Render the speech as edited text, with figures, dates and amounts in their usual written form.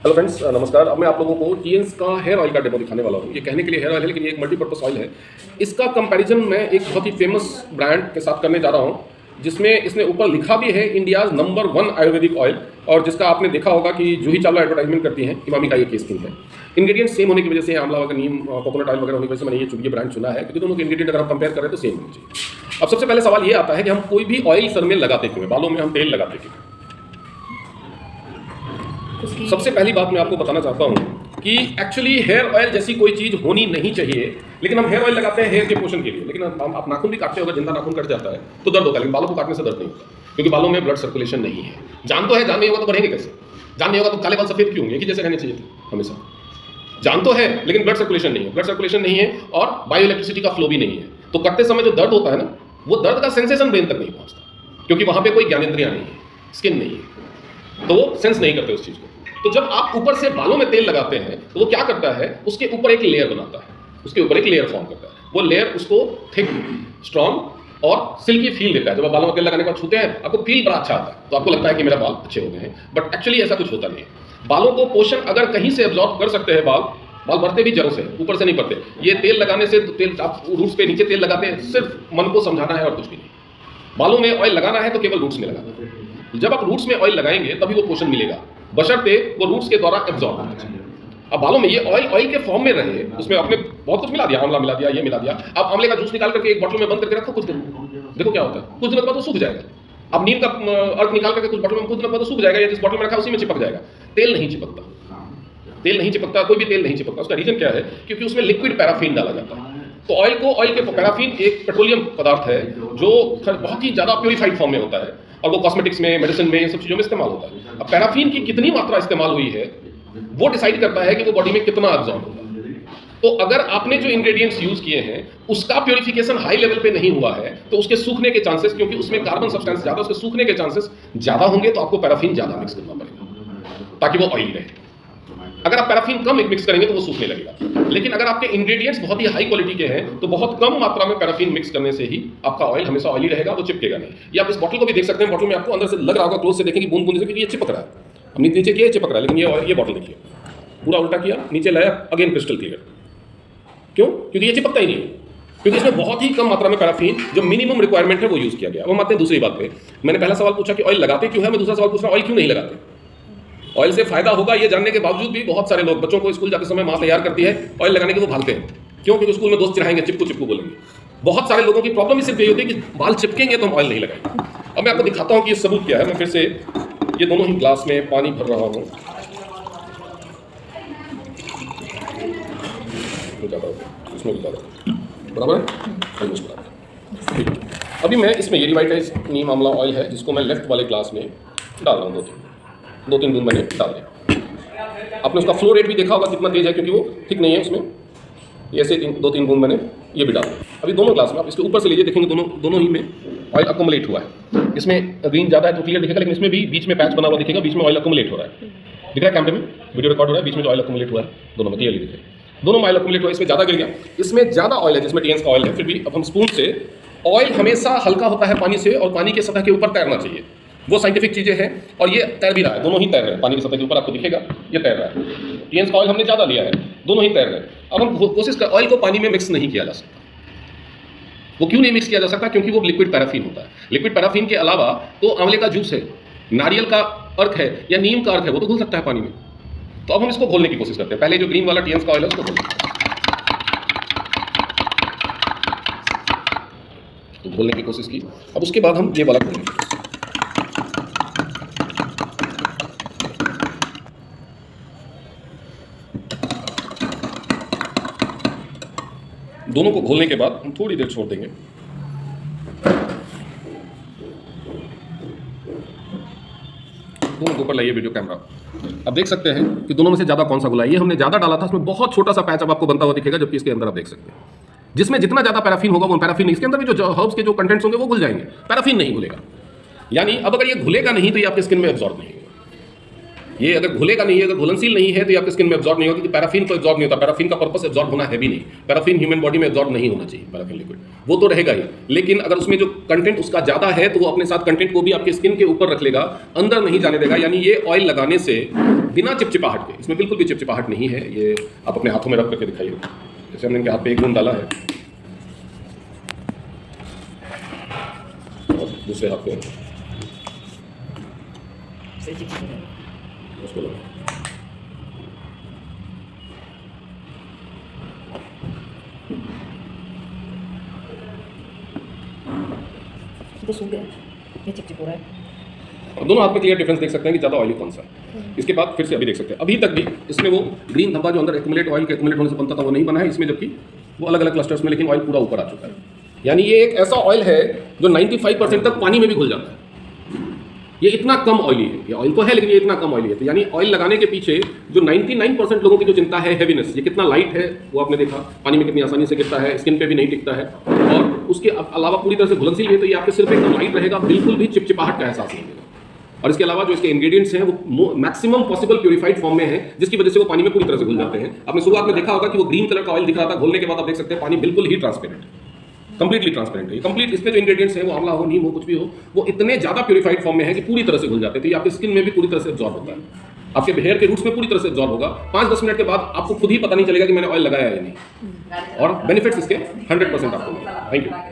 Hello friends, नमस्कार। अब मैं आप लोगों को टीएंस का हेयर ऑयल का डेमो दिखाने वाला हूँ। ये कहने के लिए हेयर ऑयल है, लेकिन ये एक मल्टीपर्पस ऑयल है। इसका कंपैरिजन मैं एक बहुत ही फेमस ब्रांड के साथ करने जा रहा हूँ, जिसमें इसने ऊपर लिखा भी है इंडियाज नंबर 1 आयुर्वेदिक ऑयल, और जिसका आपने देखा होगा कि जूही चावला एडवर्टाइजमेंट करती हैं इमामी का ये केस स्किन है। इंग्रेडिएंट सेम होने की वजह से, आंवला वगैरह, नीम, कोकोनट ऑयल वगैरह होने की वजह से मैंने ये ब्रांड चुना है, क्योंकि दोनों के इंग्रेडिएंट अगर हम कंपेयर करें तो सेम होनी चाहिए। अब सबसे पहले सवाल ये आता है कि हम कोई भी ऑयल सर में लगाते क्यों हैं, बालों में हम तेल लगाते क्यों। सबसे पहली बात मैं आपको बताना चाहता हूं कि एक्चुअली हेयर ऑयल जैसी कोई चीज होनी नहीं चाहिए, लेकिन हम हेयर ऑयल लगाते हैं हेयर के पोषण के लिए। लेकिन आप नाखून भी काटते होगा, जिंदा नाखून कट जाता है तो दर्द होता है, लेकिन बालों को काटने से दर्द नहीं होता, क्योंकि बालों में ब्लड सर्कुलेशन नहीं है। जान तो है, जान नहीं होगा तो बढ़ेंगे कैसे? जान नहीं होगा तो काले बाल सफेद क्यों होंगे? एक ही जैसे रहने चाहिए थे हमेशा। जान तो है, लेकिन ब्लड सर्कुलेशन नहीं है, ब्लड सर्कुलेशन नहीं है और बायो इलेक्ट्रिसिटी का फ्लो भी नहीं है, तो कटते समय जो दर्द होता है ना, वो दर्द का सेंसेशन ब्रेन तक नहीं पहुंचता, क्योंकि वहां पे कोई ज्ञानेंद्रियां नहीं है, स्किन नहीं है, तो वो सेंस नहीं करते उस चीज को। तो जब आप ऊपर से बालों में तेल लगाते हैं तो वो क्या करता है, उसके ऊपर एक लेयर बनाता है, उसके ऊपर एक लेयर फॉर्म करता है। वो लेयर उसको थिक, स्ट्रॉन्ग और सिल्की फील देता है। जब आप बालों में तेल लगाने के बाद छूते हैं, आपको फील बड़ा अच्छा आता है, तो आपको लगता है कि मेरा बाल अच्छे हो गए हैं, बट एक्चुअली ऐसा कुछ होता नहीं है। बालों को पोषण अगर कहीं से एब्जॉर्ब कर सकते हैं बाल बढ़ते भी जड़ों से, ऊपर से नहीं बढ़ते। ये तेल लगाने से, तेल आप रूट्स पे नीचे तेल लगाते हैं, सिर्फ मन को समझाना है और कुछ भी नहीं। बालों में ऑयल लगाना है तो केवल रूट्स में लगाना है। जब आप रूट्स में ऑयल लगाएंगे तभी वो पोषण मिलेगा, बशर्ते वो रूट्स के द्वारा एब्जॉर्ब होना चाहिए। अब बालों में ये ऑयल के फॉर्म में रहे, उसमें आपने बहुत कुछ मिला दिया, आंवला मिला दिया, ये मिला दिया। आप आंवले का जूस निकाल करके एक बोतल में बंद करके रखो कुछ दिन, देखो क्या होता है, कुछ दिनों के बाद वो सूख जाएगा। अब नीम का अर्क निकाल करके कुछ बोतल में कुछ दिनों के बाद सूख जाएगा, या जिस बोतल में रखा उसी में चिपक जाएगा। तेल नहीं चिपकता, तेल नहीं चिपकता, कोई भी तेल नहीं चिपकता। उसका रीजन क्या है? क्योंकि उसमें लिक्विड पैराफिन डाला जाता है। तो ऑयल के पैराफिन एक पेट्रोलियम पदार्थ है जो बहुत ही ज़्यादा प्योरीफाइड फॉर्म में होता है, और वो कॉस्मेटिक्स में, मेडिसिन में, इन सब चीज़ों में इस्तेमाल होता है। अब पैराफिन की कितनी मात्रा इस्तेमाल हुई है वो डिसाइड करता है कि वो बॉडी में कितना एब्जॉर्ब होगा। तो अगर आपने जो इंग्रेडिएंट्स यूज किए हैं उसका प्योरिफिकेशन हाई लेवल पे नहीं हुआ है, तो उसके सूखने के चांसेस, क्योंकि उसमें कार्बन सब्सटेंस ज़्यादा, उसके सूखने के चांसेस ज़्यादा होंगे, तो आपको पैराफिन ज़्यादा मिक्स करना पड़ेगा ताकि वो ऑयली रहे। अगर आप पैराफिन कम मिक्स करेंगे तो वो सूखने लगेगा। लेकिन अगर आपके इंग्रेडिएंट्स बहुत ही हाई क्वालिटी के हैं तो बहुत कम मात्रा में पैराफिन मिक्स करने से ही आपका ऑयल हमेशा ऑयली रहेगा, वो चिपकेगा नहीं। ये आप इस बॉटल को भी देख सकते हैं, बॉटल में आपको अंदर से लग रहा होगा, क्लोज से देखेंगे बूंद बूंद से, क्योंकि ये चिपक रहा है। हमने नीचे किया चिपक रहा है, लेकिन ये बॉटल देखिए, पूरा उल्टा किया, नीचे लाया, अगेन क्रिस्टल क्लियर। क्यों? क्योंकि ये चिपकता ही नहीं है, क्योंकि इसमें बहुत ही कम मात्रा में पैराफिन, जो मिनिमम रिक्वायरमेंट है, वो यूज किया गया। वो आते हैं दूसरी बात पे। मैंने पहला सवाल पूछा कि ऑयल लगाते क्यों है, मैं दूसरा सवाल पूछ रहा हूं ऑयल क्यों नहीं लगाते। ऑयल से फायदा होगा ये जानने के बावजूद भी बहुत सारे लोग, बच्चों को स्कूल जाते समय माँ तैयार करती है, ऑयल लगाने के वो भागते हैं। क्यों? क्योंकि स्कूल में दोस्त चिढ़ाएंगे, चिपकू चिपकू बोलेंगे। बहुत सारे लोगों की प्रॉब्लम ही सिर्फ यही होती है कि बाल चिपकेंगे तो हम ऑयल नहीं लगाएंगे। अब मैं आपको दिखाता हूँ कि ये सबूत क्या है। मैं फिर से ये दोनों ही ग्लास में पानी भर रहा हूँ, इसमें भी ज़्यादा बराबर है। अभी मैं इसमें ये रिवाइटाइज नीम आंवला ऑयल है, जिसको मैं लेफ्ट वाले ग्लास में डाल रहा हूँ। दो तीन बूंद मैंने डाल दिया। आपने उसका फ्लो रेट भी देखा होगा कितना तेज है, क्योंकि वो ठीक नहीं है उसमें। ऐसे 2-3 बूंद मैंने ये भी डाल दिया। अभी दोनों ग्लास में आप इसके ऊपर से लीजिए, देखेंगे दोनों ही में ऑयल अकोमुलेट हुआ है। इसमें ग्रीन ज़्यादा है तो क्लियर दिखेगा, लेकिन इसमें भी बीच में पैच बना हुआ दिखेगा, बीच में ऑयल अकोमुलेट हो रहा है। दिख रहा है कैमरे में, वीडियो रिकॉर्ड हो रहा है, बीच में जो ऑयल अकोमुलेट हुआ है दोनों में क्लियरली दिख रहा है। दोनों में ऑयल अकोमुलेट हुआ है, इसमें ज़्यादा गिर गया, इसमें ज़्यादा ऑयल है, जिसमें टीएंस का ऑयल है। फिर भी अब हम स्पून से, ऑयल हमेशा हल्का होता है पानी से, और पानी के सतह के ऊपर तैरना चाहिए, वो साइंटिफिक चीज़ें हैं। और ये तैर भी रहा है, दोनों ही तैर रहे हैं पानी की सतह के ऊपर, आपको दिखेगा ये तैर रहा है। टीएंस का ऑयल हमने ज़्यादा लिया है, दोनों ही तैर रहे हैं। अब हम कोशिश कर, ऑयल को पानी में मिक्स नहीं किया जा सकता। वो क्यों नहीं मिक्स किया जा सकता? क्योंकि वो लिक्विड पैराफिन होता है। लिक्विड पैराफिन के अलावा तो आंवले का जूस है, नारियल का अर्क है, या नीम का अर्क है, वो तो घुल सकता है पानी में। तो अब हम इसको घोलने की कोशिश करते हैं। पहले जो ग्रीन वाला टीएंस का ऑयल है उसको घोलने की कोशिश की। अब उसके बाद हम ये वाला घोलेंगे। दोनों को घोलने के बाद हम थोड़ी देर छोड़ देंगे। दोनों के ऊपर लाइए वीडियो कैमरा। अब देख सकते हैं कि दोनों में से ज़्यादा कौन सा घुला है। ये हमने ज़्यादा डाला था, उसमें बहुत छोटा सा पैच अब आपको बनता हुआ दिखेगा, जबकि इसके अंदर आप देख सकते हैं जिसमें जितना ज़्यादा पैराफिन होगा वो पैराफिन, इसके अंदर भी जो हर्ब्स के जो कंटेंट्स होंगे वो घुल जाएंगे, पैराफिन नहीं घुलेगा। यानी अब अगर ये घुलेगा नहीं तो ये आपके स्किन में एब्जॉर्ब नहीं होगा। ये अगर घुलेगा नहीं है, अगर घुलनशील नहीं है तो ये आपके स्किन में एब्जॉर्ब नहीं होगा, क्योंकि पैराफिन तो एब्जॉर्ब नहीं होता। पैराफिन का पर्पस एब्जॉर्ब होना है भी नहीं। पैराफिन ह्यूमन बॉडी में एब्जॉर्ब नहीं होना चाहिए। पैराफिन लिक्विड वो तो रहेगा ही, लेकिन अगर उसमें जो कंटेंट उसका ज़्यादा है तो वो अपने साथ कंटेंट को भी आपके स्किन के ऊपर रख लेगा, अंदर नहीं जाने देगा। यानी ये ऑयल लगाने से बिना चिपचिपाहट के, इसमें बिल्कुल भी चिपचिपाहट नहीं है। ये आप अपने हाथों में रख करके दिखाइए। जैसे हमने इनके हाथ पे एक बूंद डाला है और दूसरे हाथ पे उसको लगा। तो सूख गया, ये चिपचिप हो रहा है। और दोनों हाथ में क्लियर डिफरेंस देख सकते हैं कि ज़्यादा ऑयली कौन सा है। इसके बाद फिर से अभी देख सकते हैं, अभी तक भी इसमें वो ग्रीन धब्बा जो अंदर एक्यूमुलेट ऑयल के एक्यूमुलेट होने से बनता था वो नहीं बना है इसमें, जबकि वो अलग अलग क्लस्टर्स में, लेकिन ऑयल पूरा ऊपर आ चुका है। यानी ये एक ऐसा ऑयल है जो 95% तक पानी में भी घुल जाता है। ये इतना कम ऑयली है। ये ऑयल तो है लेकिन ये इतना कम ऑयली है। तो यानी ऑयल लगाने के पीछे जो 99% लोगों की जो चिंता है हैवीनेस, ये कितना लाइट है वो आपने देखा, पानी में कितनी आसानी से गिरता है, स्किन पे भी नहीं टिकता है, और उसके अलावा पूरी तरह से घुलनशील है। तो ये आपके सिर पे एकदम लाइट रहेगा, बिल्कुल भी चिपचिपाहट का एहसास नहीं देगा। और इसके अलावा जो इसके इंग्रेडिएंट्स हैं वो मैक्सिमम पॉसिबल प्यूरिफाइड फॉर्म में है, जिसकी वजह से वो पानी में पूरी तरह से घुल जाते हैं। आपने शुरुआत में देखा होगा कि वो ग्रीन कलर का ऑयल दिख रहा था, घोलने के बाद आप देख सकते हैं पानी बिल्कुल ही ट्रांसपेरेंट, कंप्लीटली ट्रांसपेरेंट है। कंप्लीट इसमें जो इंग्रेडिएंट्स हैं वो आंवला हो, नीम हो, कुछ भी हो, वो इतने ज़्यादा प्यूरिफाइड फॉर्म में है कि पूरी तरह से घुल जाते हैं। तो ये आपकी स्किन में भी पूरी तरह से एब्जॉर्ब होता है, आपके हेयर के रूट्स में पूरी तरह से एब्जॉर्ब होगा। 5-10 मिनट के बाद आपको खुद ही पता नहीं चलेगा कि मैंने ऑयल लगाया है या नहीं, और बेनिफिट्स इसके 100% आपको मिलेंगे। Thank you.